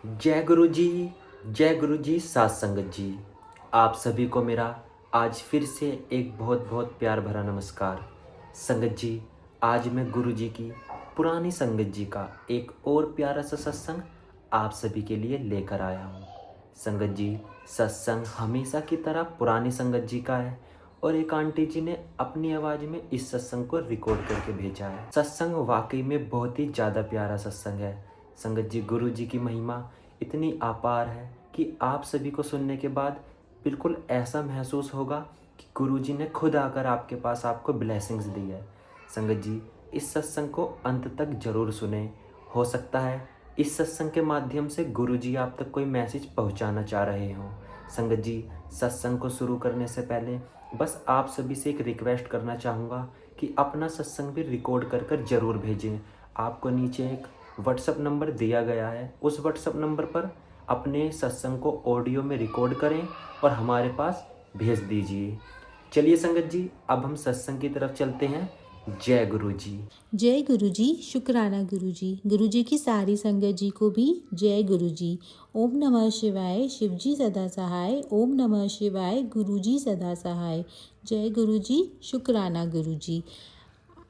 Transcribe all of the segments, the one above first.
जय गुरु जी सात संगत जी। आप सभी को मेरा आज फिर से एक बहुत बहुत प्यार भरा नमस्कार। संगत जी, आज मैं गुरु जी की पुरानी संगत जी का एक और प्यारा सा सत्संग आप सभी के लिए लेकर आया हूँ। संगत जी, सत्संग हमेशा की तरह पुरानी संगत जी का है और एक आंटी जी ने अपनी आवाज़ में इस सत्संग को रिकॉर्ड करके भेजा है। सत्संग वाकई में बहुत ही ज़्यादा प्यारा सत्संग है। संगत जी, गुरु जी की महिमा इतनी अपार है कि आप सभी को सुनने के बाद बिल्कुल ऐसा महसूस होगा कि गुरु जी ने खुद आकर आपके पास आपको ब्लेसिंग्स दी है। संगत जी, इस सत्संग को अंत तक जरूर सुने। हो सकता है इस सत्संग के माध्यम से गुरु जी आप तक कोई मैसेज पहुंचाना चाह रहे हों। संगत जी, सत्संग को शुरू करने से पहले बस आप सभी से एक रिक्वेस्ट करना चाहूँगा कि अपना सत्संग भी रिकॉर्ड कर कर ज़रूर भेजें। आपको नीचे एक व्हाट्सअप नंबर दिया गया है, उस व्हाट्सअप नंबर पर अपने सत्संग को ऑडियो में रिकॉर्ड करें और हमारे पास भेज दीजिए। चलिए संगत जी, अब हम सत्संग की तरफ चलते हैं। जय गुरु जी। जय गुरु जी, शुक्राना गुरु जी की सारी संगत जी को भी जय गुरु जी। ओम नमः शिवाय, शिव जी सदा सहाय। ओम नमः शिवाय, गुरु जी सदा सहाय। जय गुरु जी, शुक्राना गुरु जी।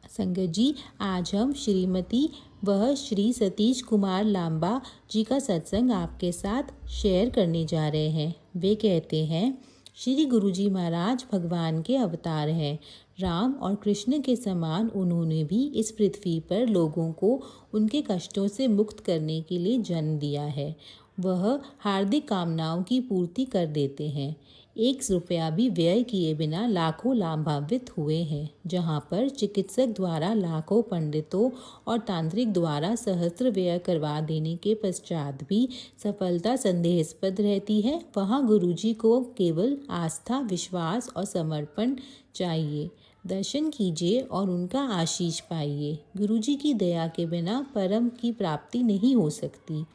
संगत जी, आज हम श्रीमती वह श्री सतीश कुमार लांबा जी का सत्संग आपके साथ शेयर करने जा रहे हैं। वे कहते हैं, श्री गुरु जी महाराज भगवान के अवतार हैं। राम और कृष्ण के समान उन्होंने भी इस पृथ्वी पर लोगों को उनके कष्टों से मुक्त करने के लिए जन्म दिया है। वह हार्दिक कामनाओं की पूर्ति कर देते हैं। 1 रुपया भी व्यय किए बिना लाखों लाभान्वित हुए हैं। जहाँ पर चिकित्सक द्वारा लाखों पंडितों और तांत्रिक द्वारा सहस्त्र व्यय करवा देने के पश्चात भी सफलता संदेहास्पद रहती है, वहाँ गुरुजी को केवल आस्था, विश्वास और समर्पण चाहिए। दर्शन कीजिए और उनका आशीष पाइए। गुरुजी की दया के बिना परम की प्राप्ति नहीं हो सकती।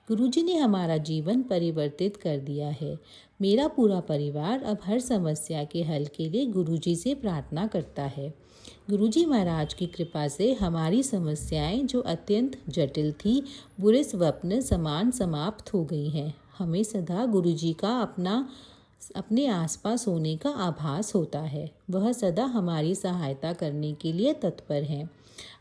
गुरुजी ने हमारा जीवन परिवर्तित कर दिया है। मेरा पूरा परिवार अब हर समस्या के हल के लिए गुरुजी से प्रार्थना करता है। गुरुजी महाराज की कृपा से हमारी समस्याएं जो अत्यंत जटिल थी, बुरे स्वप्न समान समाप्त हो गई हैं। हमें सदा गुरुजी का अपने आसपास होने का आभास होता है। वह सदा हमारी सहायता करने के लिए तत्पर हैं।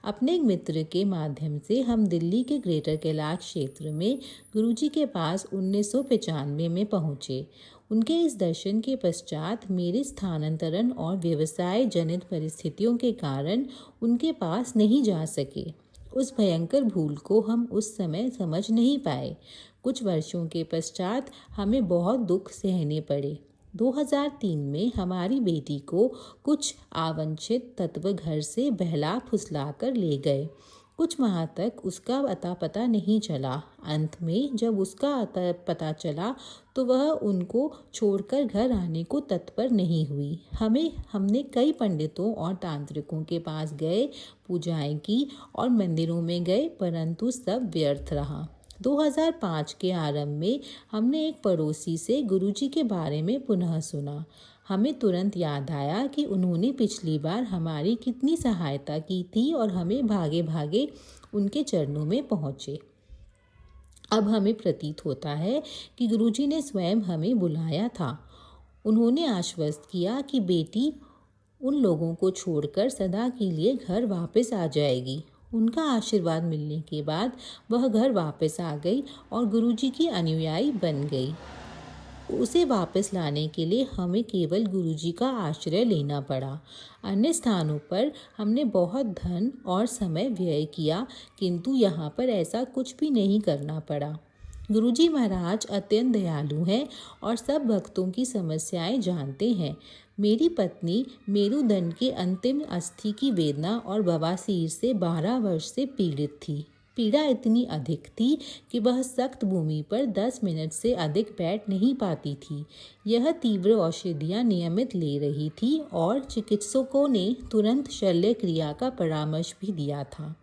अपने एक मित्र के माध्यम से हम दिल्ली के ग्रेटर कैलाश क्षेत्र में गुरुजी के पास 1995 में पहुँचे। उनके इस दर्शन के पश्चात मेरे स्थानांतरण और व्यवसाय जनित परिस्थितियों के कारण उनके पास नहीं जा सके। उस भयंकर भूल को हम उस समय समझ नहीं पाए। कुछ वर्षों के पश्चात हमें बहुत दुख सहने पड़े। 2003 में हमारी बेटी को कुछ अवांछित तत्व घर से बहला फुसला कर ले गए। कुछ माह तक उसका अता पता नहीं चला। अंत में जब उसका अता पता चला तो वह उनको छोड़कर घर आने को तत्पर नहीं हुई। हमने कई पंडितों और तांत्रिकों के पास गए, पूजाएं की और मंदिरों में गए, परंतु सब व्यर्थ रहा। 2005 के आरंभ में हमने एक पड़ोसी से गुरुजी के बारे में पुनः सुना। हमें तुरंत याद आया कि उन्होंने पिछली बार हमारी कितनी सहायता की थी और हमें भागे भागे उनके चरणों में पहुँचे। अब हमें प्रतीत होता है कि गुरुजी ने स्वयं हमें बुलाया था। उन्होंने आश्वस्त किया कि बेटी उन लोगों को छोड़कर सदा के लिए घर वापस आ जाएगी। उनका आशीर्वाद मिलने के बाद वह घर वापस आ गई और गुरुजी की अनुयायी बन गई। उसे वापस लाने के लिए हमें केवल गुरुजी का आश्रय लेना पड़ा। अन्य स्थानों पर हमने बहुत धन और समय व्यय किया, किंतु यहाँ पर ऐसा कुछ भी नहीं करना पड़ा। गुरुजी महाराज अत्यंत दयालु हैं और सब भक्तों की समस्याएं जानते हैं। मेरी पत्नी मेरुदंड के अंतिम अस्थि की वेदना और बवासीर से 12 वर्ष से पीड़ित थी। पीड़ा इतनी अधिक थी कि वह सख्त भूमि पर 10 मिनट से अधिक बैठ नहीं पाती थी। यह तीव्र औषधियाँ नियमित ले रही थी और चिकित्सकों ने तुरंत शल्य क्रिया का परामर्श भी दिया था।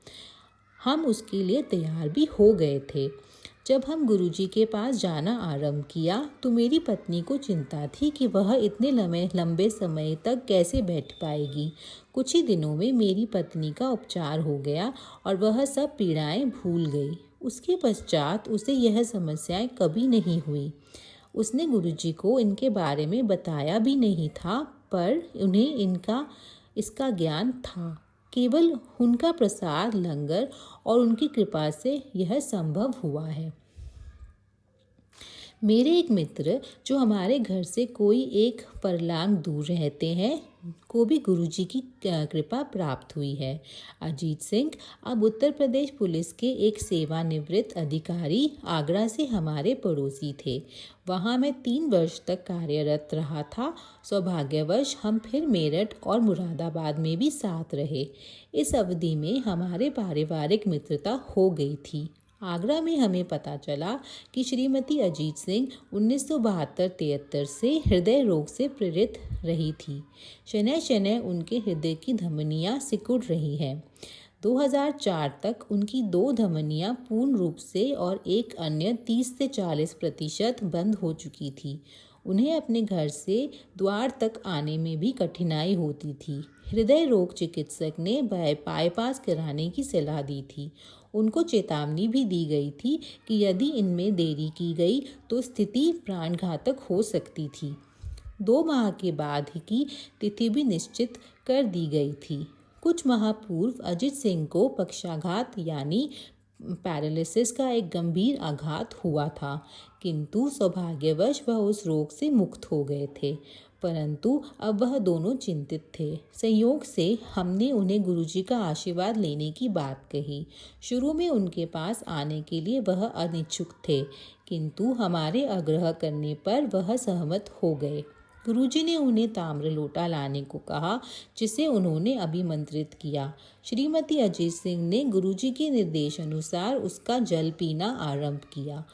हम उसके लिए तैयार भी हो गए थे। जब हम गुरुजी के पास जाना आरंभ किया तो मेरी पत्नी को चिंता थी कि वह इतने लंबे समय तक कैसे बैठ पाएगी। कुछ ही दिनों में मेरी पत्नी का उपचार हो गया और वह सब पीड़ाएं भूल गई। उसके पश्चात उसे यह समस्याएं कभी नहीं हुई। उसने गुरुजी को इनके बारे में बताया भी नहीं था, पर उन्हें इसका ज्ञान था। केवल उनका प्रसाद लंगर और उनकी कृपा से यह संभव हुआ है। मेरे एक मित्र जो हमारे घर से कोई एक परलांग दूर रहते हैं को भी गुरुजी की कृपा प्राप्त हुई है। अजीत सिंह अब उत्तर प्रदेश पुलिस के एक सेवानिवृत्त अधिकारी आगरा से हमारे पड़ोसी थे। वहाँ मैं 3 वर्ष तक कार्यरत रहा था। सौभाग्यवश हम फिर मेरठ और मुरादाबाद में भी साथ रहे। इस अवधि में हमारे पारिवारिक मित्रता हो गई थी। आगरा में हमें पता चला कि श्रीमती अजीत सिंह 1972-73 से हृदय रोग से पीड़ित रही थी। शनैः शनैः उनके हृदय की धमनियां सिकुड़ रही हैं। 2004 तक उनकी 2 धमनियां पूर्ण रूप से और एक अन्य 30 से 40% बंद हो चुकी थी। उन्हें अपने घर से द्वार तक आने में भी कठिनाई होती थी। हृदय रोग चिकित्सक ने बाईपास कराने की सलाह दी थी। उनको चेतावनी भी दी गई थी कि यदि इनमें देरी की गई तो स्थिति प्राणघातक हो सकती थी। 2 माह के बाद की तिथि भी निश्चित कर दी गई थी। कुछ माह पूर्व अजित सिंह को पक्षाघात यानी पैरालिसिस का एक गंभीर आघात हुआ था, किंतु सौभाग्यवश वह उस रोग से मुक्त हो गए थे। परंतु अब वह दोनों चिंतित थे। संयोग से हमने उन्हें गुरुजी का आशीर्वाद लेने की बात कही। शुरू में उनके पास आने के लिए वह अनिच्छुक थे, किंतु हमारे आग्रह करने पर वह सहमत हो गए। गुरुजी ने उन्हें ताम्र लोटा लाने को कहा, जिसे उन्होंने अभिमंत्रित किया। श्रीमती अजीत सिंह ने गुरुजी के निर्देश अनुसार उसका जल पीना आरंभ किया।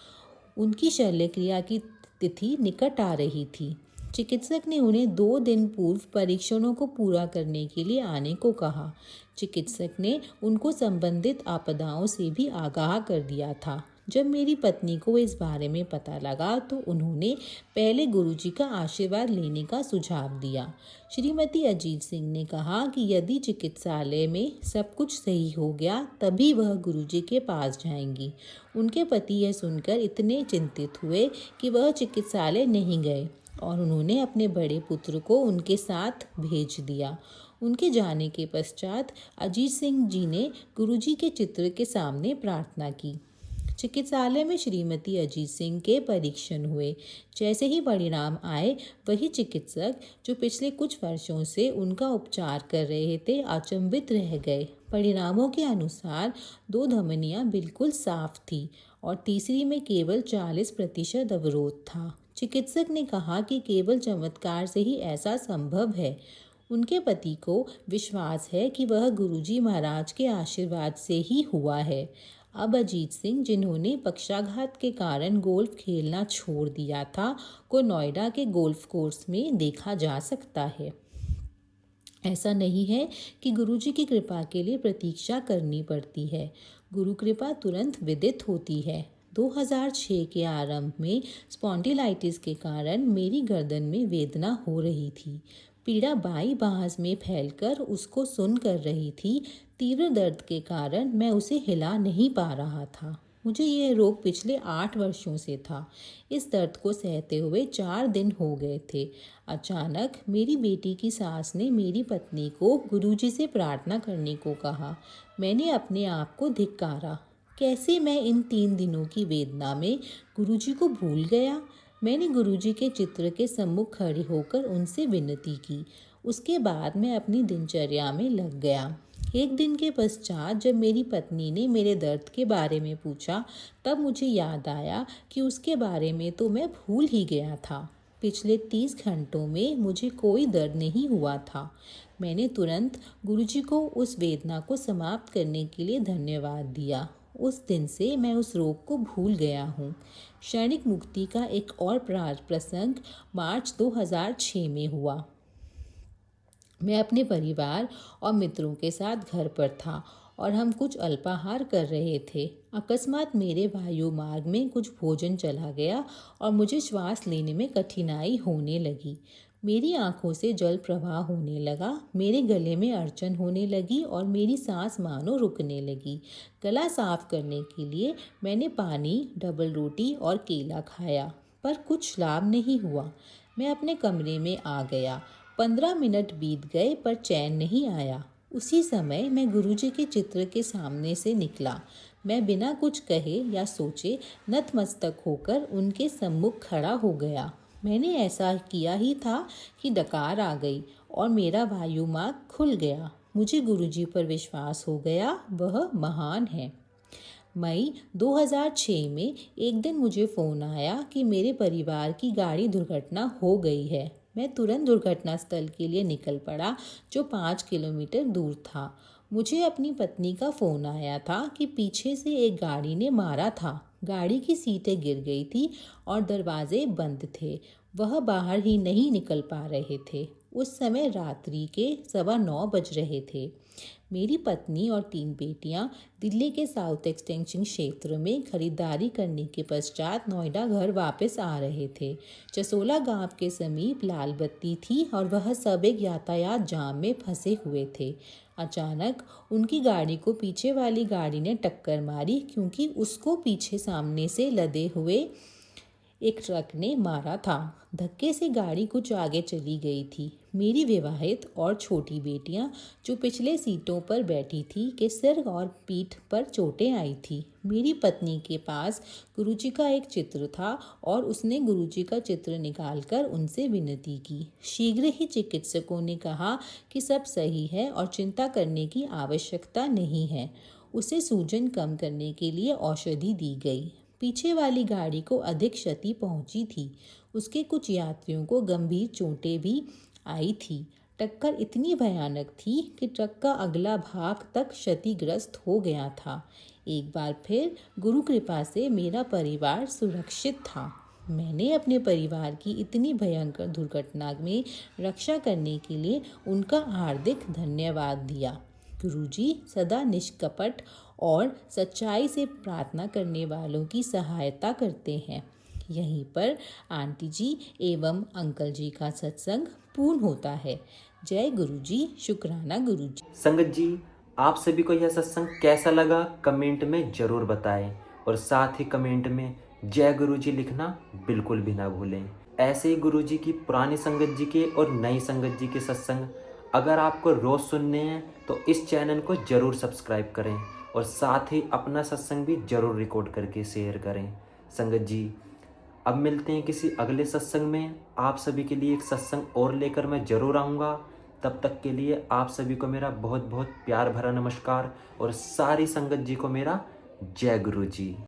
उनकी शल्यक्रिया की तिथि निकट आ रही थी। चिकित्सक ने उन्हें 2 दिन पूर्व परीक्षणों को पूरा करने के लिए आने को कहा। चिकित्सक ने उनको संबंधित आपदाओं से भी आगाह कर दिया था। जब मेरी पत्नी को इस बारे में पता लगा तो उन्होंने पहले गुरुजी का आशीर्वाद लेने का सुझाव दिया। श्रीमती अजीत सिंह ने कहा कि यदि चिकित्सालय में सब कुछ सही हो गया तभी वह गुरुजी के पास जाएंगी। उनके पति यह सुनकर इतने चिंतित हुए कि वह चिकित्सालय नहीं गए और उन्होंने अपने बड़े पुत्र को उनके साथ भेज दिया। उनके जाने के पश्चात अजीत सिंह जी ने गुरुजी के चित्र के सामने प्रार्थना की। चिकित्सालय में श्रीमती अजीत सिंह के परीक्षण हुए। जैसे ही परिणाम आए, वही चिकित्सक जो पिछले कुछ वर्षों से उनका उपचार कर रहे थे अचंभित रह गए। परिणामों के अनुसार 2 धमनियां बिल्कुल साफ थी और तीसरी में केवल 40% अवरोध था। चिकित्सक ने कहा कि केवल चमत्कार से ही ऐसा संभव है। उनके पति को विश्वास है कि वह गुरुजी महाराज के आशीर्वाद से ही हुआ है। अब अजीत सिंह, जिन्होंने पक्षाघात के कारण गोल्फ खेलना छोड़ दिया था, को नोएडा के गोल्फ कोर्स में देखा जा सकता है। ऐसा नहीं है कि गुरुजी की कृपा के लिए प्रतीक्षा करनी पड़ती है। गुरु कृपा तुरंत विदित होती है। 2006 के आरंभ में स्पॉन्डिलाइटिस के कारण मेरी गर्दन में वेदना हो रही थी। पीड़ा बाईं बांह में फैलकर उसको सुन कर रही थी। तीव्र दर्द के कारण मैं उसे हिला नहीं पा रहा था। मुझे यह रोग पिछले 8 वर्षों से था। इस दर्द को सहते हुए 4 दिन हो गए थे। अचानक मेरी बेटी की सास ने मेरी पत्नी को गुरुजी से प्रार्थना करने को कहा। मैंने अपने आप को धिक्कारा। कैसे मैं इन 3 दिनों की वेदना में गुरुजी को भूल गया। मैंने गुरुजी के चित्र के सम्मुख खड़ी होकर उनसे विनती की। उसके बाद मैं अपनी दिनचर्या में लग गया। एक दिन के पश्चात जब मेरी पत्नी ने मेरे दर्द के बारे में पूछा, तब मुझे याद आया कि उसके बारे में तो मैं भूल ही गया था। पिछले 30 घंटों में मुझे कोई दर्द नहीं हुआ था। मैंने तुरंत गुरुजी को उस वेदना को समाप्त करने के लिए धन्यवाद दिया। उस दिन से मैं उस रोग को भूल गया हूँ। क्षणिक मुक्ति का एक और प्रसंग मार्च 2006 में हुआ। मैं अपने परिवार और मित्रों के साथ घर पर था और हम कुछ अल्पाहार कर रहे थे। अकस्मात मेरे वायु मार्ग में कुछ भोजन चला गया और मुझे श्वास लेने में कठिनाई होने लगी। मेरी आंखों से जल प्रवाह होने लगा, मेरे गले में अड़चन होने लगी और मेरी सांस मानो रुकने लगी। गला साफ करने के लिए मैंने पानी, डबल रोटी और केला खाया, पर कुछ लाभ नहीं हुआ। मैं अपने कमरे में आ गया। 15 मिनट बीत गए पर चैन नहीं आया। उसी समय मैं गुरुजी के चित्र के सामने से निकला। मैं बिना कुछ कहे या सोचे नतमस्तक होकर उनके सम्मुख खड़ा हो गया। मैंने ऐसा किया ही था कि डकार आ गई और मेरा वायुमार्ग खुल गया। मुझे गुरुजी पर विश्वास हो गया, वह महान है। मई 2006 में एक दिन मुझे फ़ोन आया कि मेरे परिवार की गाड़ी दुर्घटना हो गई है। मैं तुरंत दुर्घटना स्थल के लिए निकल पड़ा, जो 5 किलोमीटर दूर था। मुझे अपनी पत्नी का फ़ोन आया था कि पीछे से एक गाड़ी ने मारा था। गाड़ी की सीटें गिर गई थी और दरवाजे बंद थे। वह बाहर ही नहीं निकल पा रहे थे। उस समय रात्रि के 9:15 बज रहे थे। मेरी पत्नी और 3 बेटियां दिल्ली के साउथ एक्सटेंशन क्षेत्र में खरीदारी करने के पश्चात नोएडा घर वापस आ रहे थे। चसोला गांव के समीप लाल बत्ती थी और वह सब एक यातायात जाम में फंसे हुए थे। अचानक उनकी गाड़ी को पीछे वाली गाड़ी ने टक्कर मारी, क्योंकि उसको पीछे सामने से लदे हुए एक ट्रक ने मारा था। धक्के से गाड़ी कुछ आगे चली गई थी। मेरी विवाहित और छोटी बेटियां, जो पिछले सीटों पर बैठी थी, के सिर और पीठ पर चोटें आई थी। मेरी पत्नी के पास गुरुजी का एक चित्र था और उसने गुरुजी का चित्र निकालकर उनसे विनती की। शीघ्र ही चिकित्सकों ने कहा कि सब सही है और चिंता करने की आवश्यकता नहीं है। उसे सूजन कम करने के लिए औषधि दी गई। पीछे वाली गाड़ी को अधिक क्षति पहुंची थी। उसके कुछ यात्रियों को गंभीर चोटें भी आई थी। टक्कर इतनी भयानक थी कि ट्रक का अगला भाग तक क्षतिग्रस्त हो गया था। एक बार फिर गुरु कृपा से मेरा परिवार सुरक्षित था। मैंने अपने परिवार की इतनी भयंकर दुर्घटना में रक्षा करने के लिए उनका हार्दिक धन्यवाद दिया। गुरुजी सदा निष्कपट और सच्चाई से प्रार्थना करने वालों की सहायता करते हैं। यहीं पर आंटी जी एवं अंकल जी का सत्संग पूर्ण होता है। जय गुरुजी, शुक्राना गुरुजी। संगत जी, आप सभी को यह सत्संग कैसा लगा कमेंट में ज़रूर बताएं और साथ ही कमेंट में जय गुरु जी लिखना बिल्कुल भी ना भूलें। ऐसे ही गुरु जी की पुरानी संगत जी के और नई संगत जी के सत्संग अगर आपको रोज़ सुनने हैं तो इस चैनल को ज़रूर सब्सक्राइब करें और साथ ही अपना सत्संग भी ज़रूर रिकॉर्ड करके शेयर करें। संगत जी, अब मिलते हैं किसी अगले सत्संग में। आप सभी के लिए एक सत्संग और लेकर मैं ज़रूर आऊँगा। तब तक के लिए आप सभी को मेरा बहुत बहुत प्यार भरा नमस्कार और सारी संगत जी को मेरा जय गुरु जी।